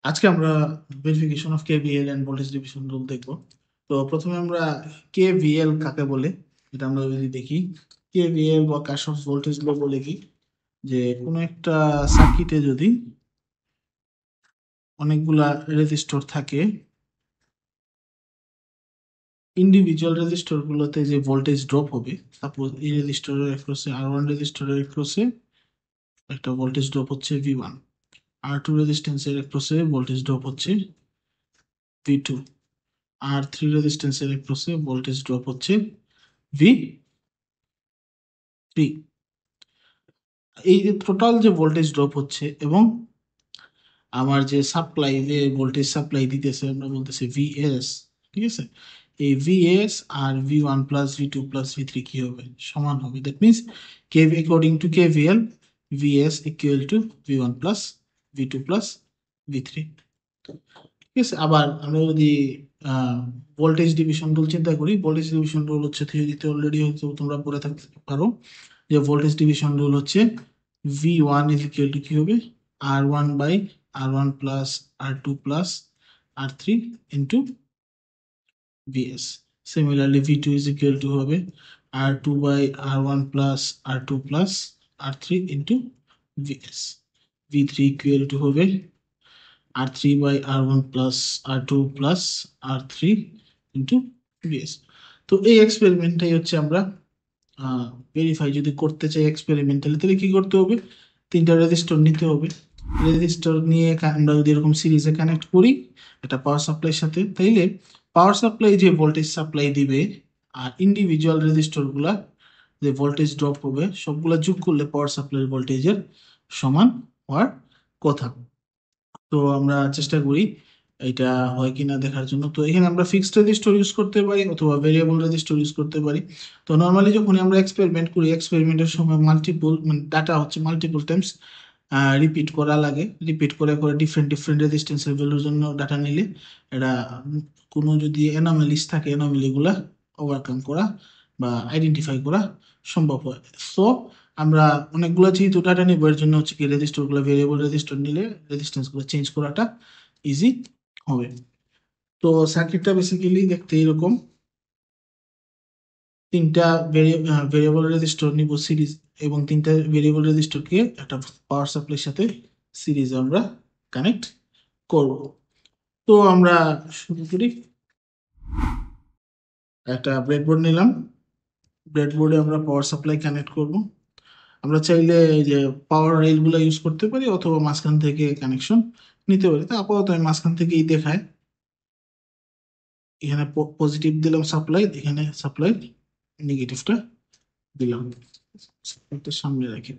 আজকে আমরা verification of KVL and voltage division rule দেখব। তো প্রথমে আমরা কেভিএল কাকে বলে এটা আমরা যদি দেখি, কেভিএল বা কারশফ ভোল্টেজ ল বলে কি, যে কোনো একটা সার্কিটে যদি অনেকগুলা রেজিস্টর থাকে, ইন্ডিভিজুয়াল রেজিস্টর গুলোতে যে ভোল্টেজ ড্রপ হবে, সাপোজ এই রেজিস্টরের এক্রসে R1 রেজিস্টরের এক্রসে একটা ভোল্টেজ ড্রপ হচ্ছে V1, R2 রেজিস্ট্যান্সের এক্রসে ভোল্টেজ ড্রপ হচ্ছে V2, R3 রেজিস্ট্যান্সের এক্রসে ভোল্টেজ ড্রপ হচ্ছে V3। এই যে টোটাল যে ভোল্টেজ ড্রপ হচ্ছে এবং আমার যে সাপ্লাই, যে ভোল্টেজ সাপ্লাই দিতেছে আমরা বলতেছি ভিএস, ঠিক আছে? এই ভিএস আর V1 plus V2 plus V3 কি হবে? সমান হবে। That means KV according to KVL, VS equal to V1 plus V2 plus V3, ঠিক আছে? আবার আমরা যদি ভোল্টেজ ডিভিশন রুল চিন্তা করি, ভোল্টেজ ডিভিশন রুল হচ্ছে থিওরিতে অলরেডি হয়তো তোমরা পড়ে থাকতে পারো, যে ভোল্টেজ ডিভিশন রুল হচ্ছে V1 ইজ ইকুয়াল টু কি হবে? R1 by R1 plus R2 plus R3 into VS। Similarly V2 is equal to হবে R2 by R1 plus R2 plus R3 into VS। V3 equal to হবে R3 by R1 plus R2 plus R3 into VS। তো এই এক্সপেরিমেন্টটাই হচ্ছে আমরা verify যদি করতে চাই experimentally, তাহলে কি করতে হবে? তিনটা রেজিস্টর নিতে হবে। রেজিস্টর নিয়ে আমরা যদি এরকম সিরিজে কানেক্ট করি একটা পাওয়ার সাপ্লাইয়ের সাথে, তাইলে পাওয়ার সাপ্লাই যে ভোল্টেজ সাপ্লাই দিবে আর ইন্ডিভিজুয়াল রেজিস্টর গুলা যে ভোল্টেজ ড্রপ হবে, সবগুলা যোগ করলে পাওয়ার সাপ্লাইয়ের ভোল্টেজের সমান হওয়ার কথা। তো আমরা চেষ্টা করি এটা হয় কিনা দেখার জন্য। তো এখানে আমরা ফিক্সড রেজিস্টর ইউজ করতে পারি অথবা ভেরিয়েবল রেজিস্টর ইউজ করতে পারি। তো নর্মালি যখন আমরা এক্সপেরিমেন্ট করি, এক্সপেরিমেন্টের সময় মাল্টিপল মানে ডাটা হচ্ছে মাল্টিপল টাইমস রিপিট করা লাগে। রিপিট করে করে ডিফারেন্ট ডিফারেন্ট রেজিস্ট্যান্সের ভ্যালুর জন্য ডাটা নিলে এটা কোনো যদি অ্যানোমালিস থাকে, অ্যানোমালি গুলা ওভারকাম করা বা আইডেন্টিফাই করা সম্ভব হয়। সো আমরা অনেকগুলো যেহেতু ডাটা নিব, এর জন্য হচ্ছে কি রেজিস্টার গুলো, ভেরিয়েবল রেজিস্টার নিলে রেজিস্ট্যান্স গুলো চেঞ্জ করাটা ইজি হবে। তো সার্কিটটা বেসিক্যালি দেখতে এরকম, তিনটা ভেরিয়েবল রেজিস্টর নিব সিরিজ, এবং তিনটা ভেরিয়েবল রেজিস্টরকে একটা পাওয়ার সাপ্লাইয়ের সাথে সিরিজে আমরা কানেক্ট করব। তো আমরা শুরু করি। একটা ব্রেডবোর্ড নিলাম, ব্রেডবোর্ডে আমরা পাওয়ার সাপ্লাই কানেক্ট করব। আমরা চাইলে এই যে পাওয়ার রেল গুলো ইউজ করতে পারি অথবা মাঝখান থেকে কানেকশন নিতে পারি। তো আপাতত আমি মাঝখান থেকেই দেখাই। এখানে পজিটিভ দিলাম সাপ্লাই, এখানে সাপ্লাই নেগেটিভটা দিলাম। সাপ্লাইটা সামনে রাখি,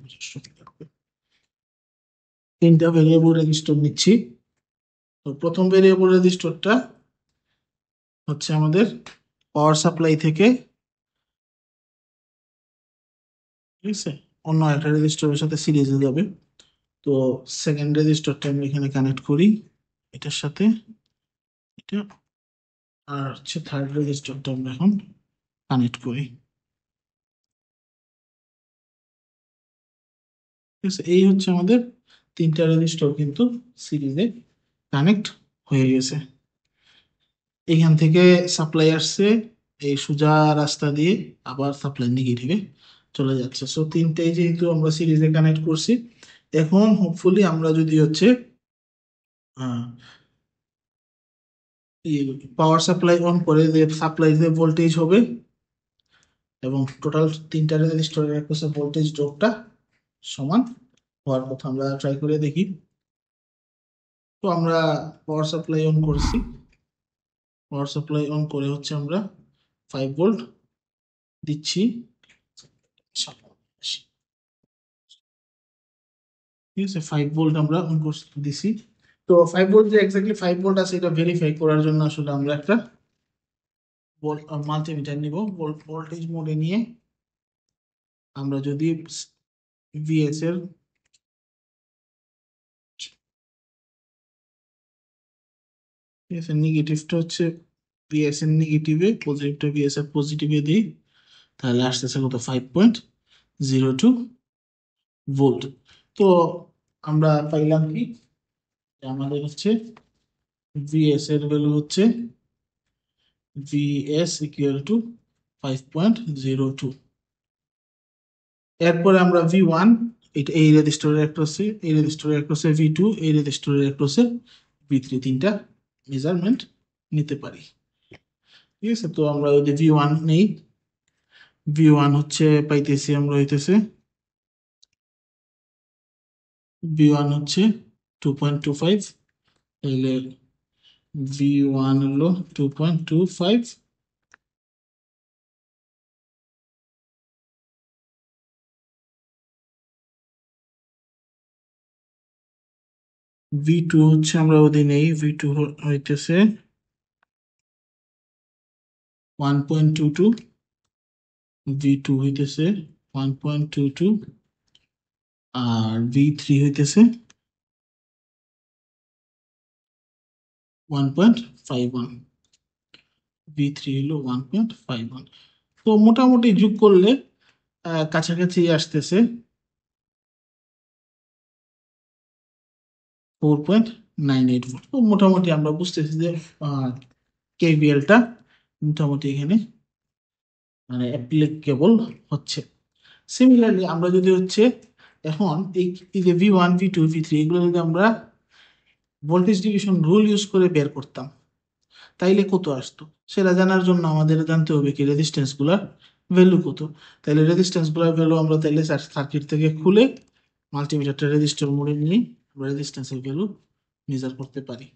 তিনটা ভেরিয়েবল রেজিস্টর নিচ্ছি। তো প্রথম ভেরিয়েবল রেজিস্টরটা হচ্ছে আমাদের পাওয়ার সাপ্লাই থেকে, ঠিক আছে, অন্য একটা রেজিস্টরের সাথে সিরিজে যাবে। তো সেকেন্ড রেজিস্টরটা আমি এখানে কানেক্ট করি এটার সাথে, এটা। আর হচ্ছে থার্ড রেজিস্টরটা আমরা এখন কানেক্ট করি, ঠিক আছে? এই হচ্ছে আমাদের তিনটা রেজিস্টর কিন্তু সিরিজে কানেক্ট হয়ে গেছে। এখান থেকে সাপ্লাই আসছে এই সোজা রাস্তা দিয়ে, আবার সাপ্লাই নেগেটিভে চলে যাচ্ছে। সো তিনটাই যেহেতু আমরা সিরিজে কানেক্ট করছি, এখন হোপফুলি আমরা যদি হচ্ছে পাওয়ার সাপ্লাই অন করে, যে সাপ্লাই যে ভোল্টেজ হবে এবং টোটাল তিনটা রেজিস্টরের একপাশে ভোল্টেজ ড্রপটা সমান হওয়ার কথা আমরা ট্রাই করে দেখি। তো আমরা পাওয়ার সাপ্লাই অন করছি, পাওয়ার সাপ্লাই অন করে হচ্ছে আমরা 5 ভোল্ট দিচ্ছি, ঠিক আছে? 5 ভোল্ট আমরা অন দিছি। তো 5 ভোল্ট যে এক্স্যাক্টলি 5 ভোল্ট আছে এটা ভেরিফাই করার জন্য আসলে আমরা একটা মাল্টিমিটার নিব। ভোল্টেজ মোডে নিয়ে আমরা যদি ভিএস এর, ঠিক আছে, নেগেটিভটা হচ্ছে ভিএস এর নেগেটিভে, পজিটিভটা ভিএস এর পজিটিভে দিই, তাহলে আসতেছে কত? 5.02 ভোল্ট। তো আমরা পাইলাম কি আমাদের হচ্ছে ভিএস এর ভ্যালু হচ্ছে ভিএস ইকুয়াল টু 5.02। এরপরে আমরা ভি1, এটা এই রেজিস্টারের অ্যাক্রসে, এই রেজিস্টারের অ্যাক্রসে ভি2, এই রেজিস্টারের অ্যাক্রসে ভি3, তিনটা মেজারমেন্ট নিতে পারি। ঠিক আছে, তো আমরা যদি ভি1 নেই, ভি1 হচ্ছে পাইতেছি আমরা হইতেছে ভি1 হচ্ছে 2.25, তাহলে ভি1 হলো 2.25, ভি2 হচ্ছে আমরা যদি নেই, ভি2 হইতেছে 1.22, ভি2 হইতেছে 1.22, আর ভি3 হইতেছে 1.51, ভি3 হলো 1.51। তো মোটামুটি যোগ করলে কাছাকাছি আসতেছে 4.98 ভোল্ট। তো মোটামুটি আমরা বুঝতেছি যে কেভিএলটা মোটামুটি এখানে মানে অ্যাপ্লিকেবল হচ্ছে। সিমিলারলি আমরা যদি হচ্ছে এখন এই যে ভি1, ভি2, ভি3 এগুলো যদি আমরা ভোল্টেজ ডিভিশন রুল ইউজ করে বের করতাম, তাইলে কত আসতো সেটা জানার জন্য আমাদের জানতে হবে কি রেজিস্ট্যান্স গুলার ভ্যালু কত। তাইলে রেজিস্ট্যান্স গুলার ভ্যালু আমরা তাইলে সার্কিট থেকে খুলে মাল্টিমিটারটা রেজিস্টার মোডে নিয়ে আমরা রেজিস্ট্যান্সের ভ্যালু মেজার করতে পারি।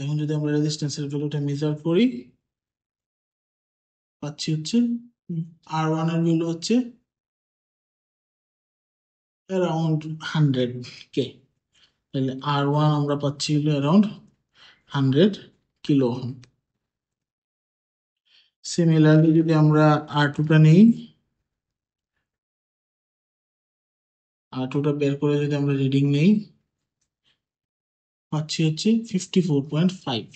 এখন যদি আমরা রেজিস্ট্যান্সের ভ্যালুটা মেজার করি, পাচ্ছি হচ্ছে R1 এর ভ্যালু হচ্ছে অ্যারাউন্ড 100K। তাহলে R1 আমরা পাচ্ছি হলো অ্যারাউন্ড 100 কিলো ওহম। সিমিলারলি যদি আমরা R2টা নেই, R2টা বের করে যদি আমরা রিডিং নেই, পাচ্ছি হচ্ছে 54.5,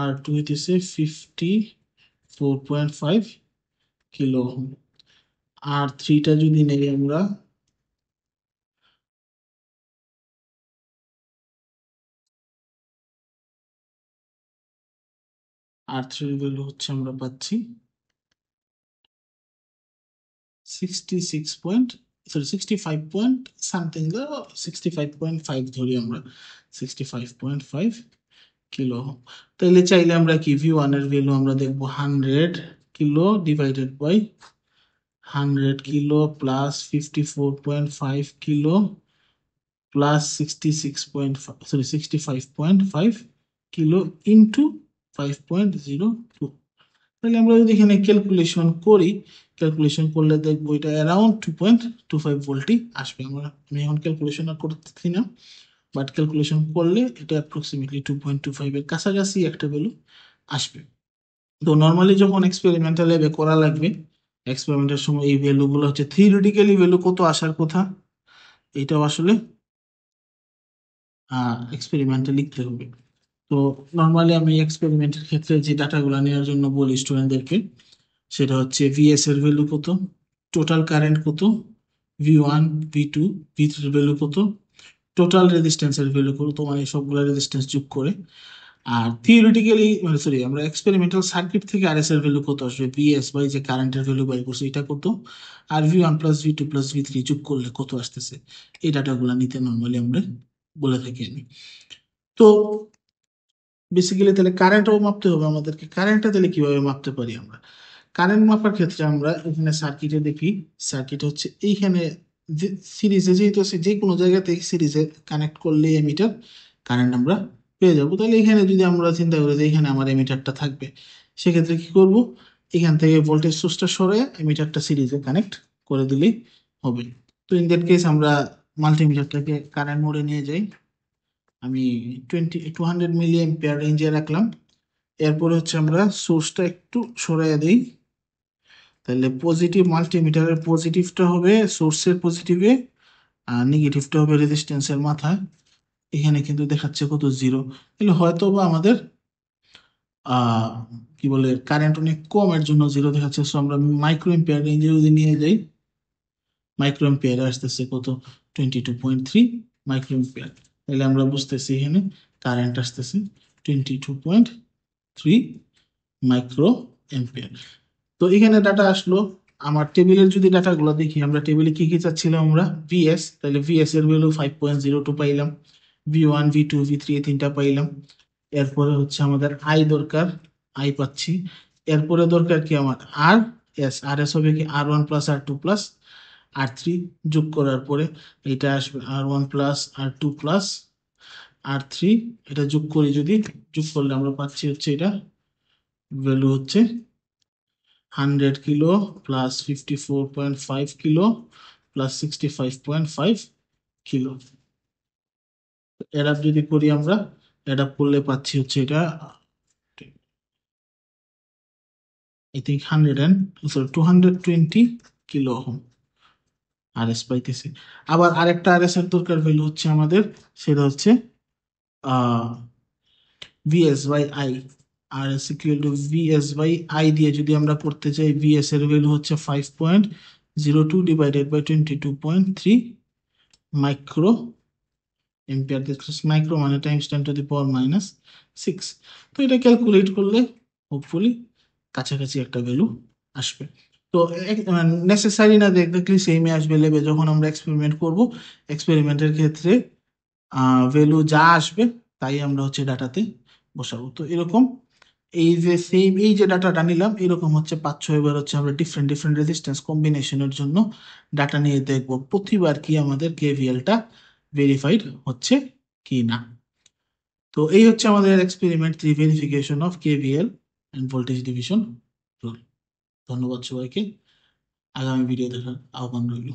R2 হইতেছে 54.5 কিলো ওহম। R3টা যদি নেই আমরা, R3 ভ্যালু হচ্ছে আমরা পাচ্ছি 65 পয়েন্ট সামথিং, 65.5 ধরি আমরা, 65.5 কিলো। তাহলে চাইলে আমরা কি ভি1 এর ভ্যালু আমরা দেখবো 100 kilo divided by 100 kilo plus 54.5 kilo plus 65.5 kilo into 5.02। তাহলে আমরা যদি এখানে ক্যালকুলেশন করি, ক্যালকুলেশন করলে দেখবো এটা অ্যারাউন্ড 2.25 ভোল্টই আসবে। আমি এখন ক্যালকুলেশন আর করতেছি না, বাট ক্যালকুলেশন করলে এটা অ্যাপ্রক্সিমেটলি 2.25 এর কাছাকাছি একটা ভ্যালু আসবে। তো নর্মালি যখন এক্সপেরিমেন্টাল ল্যাবে করা লাগবে, এক্সপেরিমেন্টের সময় এই ভ্যালুগুলো হচ্ছে থিওরিটিক্যালি ভ্যালু কত আসার কথা, এটাও আসলে এক্সপেরিমেন্টে লিখতে হবে। তো নর্মালি আমি এক্সপেরিমেন্টের ক্ষেত্রে যে ডাটাগুলো নেওয়ার জন্য বলি স্টুডেন্টদেরকে, সেটা হচ্ছে ভিএস এর ভ্যালু কত, টোটাল কারেন্ট কত, ভি1, ভি2, ভি3 ভ্যালু কত, টোটাল রেজিস্ট্যান্সের ভ্যালু কত, মানে সবগুলো রেজিস্ট্যান্স যোগ করে। আর থিওরিটিক্যালি মানে সরি আমরা এক্সপেরিমেন্টাল সার্কিট থেকে আরএস এর ভ্যালু কত আসবে, ভিএস বাই যে কারেন্টের ভ্যালু বাই করছে এটা কত, আর ভি1 প্লাস ভি2 প্লাস ভি3 যোগ করলে কত আসতেছে, এই ডাটাগুলো নিতে নর্মালি আমরা বলে থাকি আমি। তো বেসিক্যালি তাহলে কারেন্টও মাপতে হবে আমাদেরকে। কারেন্টটা তাহলে কিভাবে মাপতে পারি আমরা? কারেন্ট মাপার ক্ষেত্রে আমরা এখানে সার্কিটে দেখি, সার্কিট হচ্ছে এইখানে সিরিজে যেহেতু আছে, যে কোনো জায়গাতে সিরিজে কানেক্ট করলে এমিটার কারেন্ট আমরা পেয়ে যাবো। তাহলে এখানে যদি আমরা চিন্তা করি যে এখানে আমার এমিটারটা থাকবে, সেক্ষেত্রে কি করব, এখান থেকে ভোল্টেজ সোর্সটা সরে এমিটারটা সিরিজে কানেক্ট করে দিলেই হবে। তো ইন দ্যাট কেস আমরা মাল্টিমিটারটাকে কারেন্ট মোডে নিয়ে যাই, আমি 200 মিলি এম্পিয়ার রেঞ্জে রাখলাম। এরপরে হচ্ছে আমরা সোর্সটা একটু সরাইয়া দিই, তাহলে পজিটিভ মাল্টিমিটারের পজিটিভটা হবে সোর্সের পজিটিভে, আর নেগেটিভটা হবে রেজিস্ট্যান্সের মাথায়। এখানে কিন্তু দেখাচ্ছে কত, 0। তাহলে হয়তো বা আমাদের আহ কি বলে কারেন্ট অনেক কম, এর জন্য 0 দেখাচ্ছে। সো আমরা মাইক্রো এম্পিয়ার রেঞ্জে যদি নিয়ে যাই, মাইক্রো এম্পিয়ারে আসতেছে কত, 22.3 মাইক্রো এম্পিয়ার। তাহলে আমরা বুঝতেছি এখানে কারেন্ট আসতেছে 22.3 মাইক্রো এম্পিয়ার। তো এখানে ডাটা আসলো। আমার টেবিলের যদি ডাটাগুলো দেখি, আমরা টেবিলে কি কি চাচ্ছিলাম আমরা, ভিএস, তাহলে ভিএস এর ভ্যালু 5.02 পাইলাম, ভি1 ভি2 ভি3 এই তিনটা পাইলাম। এরপরে হচ্ছে আমাদের আই দরকার, আই পাচ্ছি। এরপরে দরকার কি আমার আর এস, আর এস হবে কি R1 plus R2 plus R3, যোগ করার পরে এটা আসবে R1 plus R2 plus R3, এটা যোগ করি, যদি যোগ করলে আমরা পাচ্ছি হচ্ছে এটা ভ্যালু হচ্ছে 100 kilo plus 54.5 kilo plus 65.5 kilo. Add যদি করি আমরা, অ্যাড করলে পাচ্ছি হচ্ছে এটা I think 220 kilo ohm R S পাইতেছে। আবার আরেকটা আর এস এর দরকার ভ্যালু হচ্ছে আমাদের, সেটা হচ্ছে VS by I. R S equal to VS by I দিয়ে যদি আমরা করতে চাই, ভিএস এর ভ্যালু হচ্ছে 5.02 divided by 22.3 micro ampere. Micro মানে টাইমস 10⁻⁻⁶। তো এটা ক্যালকুলেট করলে হোপফুলি কাছাকাছি একটা ভ্যালু আসবে। তো নেসেসারি না দেখলে সেমই আসবে লেবে, যখন আমরা এক্সপেরিমেন্ট করব, এক্সপেরিমেন্টের ক্ষেত্রে ভ্যালু যা আসবে তাই আমরা হচ্ছে ডাটাতে বসাবো। তো এরকম এই যে সেম এই যে ডাটাটা নিলাম, এরকম হচ্ছে 5-6 বার হচ্ছে আমরা ডিফারেন্ট ডিফারেন্ট রেজিস্ট্যান্স কম্বিনেশনের জন্য ডাটা নিয়ে দেখব প্রতিবার কি আমাদের কেভিএলটা ভেরিফাইড হচ্ছে কি না। তো এই হচ্ছে আমাদের experiment 3, verification of KVL and voltage division rule. ধন্যবাদ সবাইকে, আগামী ভিডিও দেখার আহ্বান রইল।